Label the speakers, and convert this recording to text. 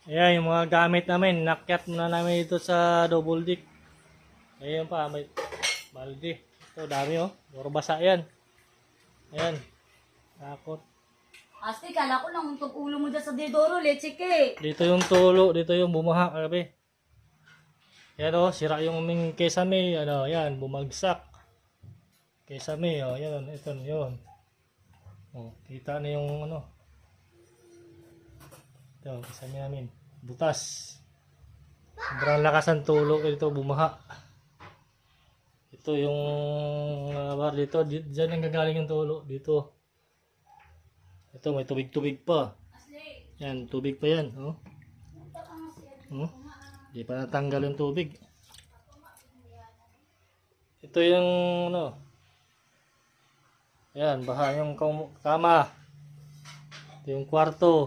Speaker 1: Ayan, yung mga gamit namin, nakyat na namin dito sa double deck. Ayan pa, may balde. Ito, dami oh. Puro basa yan. Ayan. Takot.
Speaker 2: Asti, kala ko lang untog ulo mo dyan sa Didoro, leche ke.
Speaker 1: Dito yung tulo, dito yung bumaha kagabi. Ayan oh, sira yung aming kesame. Ano, ayan, bumagsak. Kesame, oh, ayan, ito, yun. Oh, kita na yung ano. Ito, kesame namin. Butas. Sobrang lakas ng tulo dito, bumaha. Ito yung bar dito, dyan ang gagaling yung tulo, dito. Ito, may tubig-tubig pa. Yan, tubig pa yan. Oh. Oh. Di pa natanggal yung tubig. Ito yung ano. Ayan, baha yung kama. Ito yung kwarto.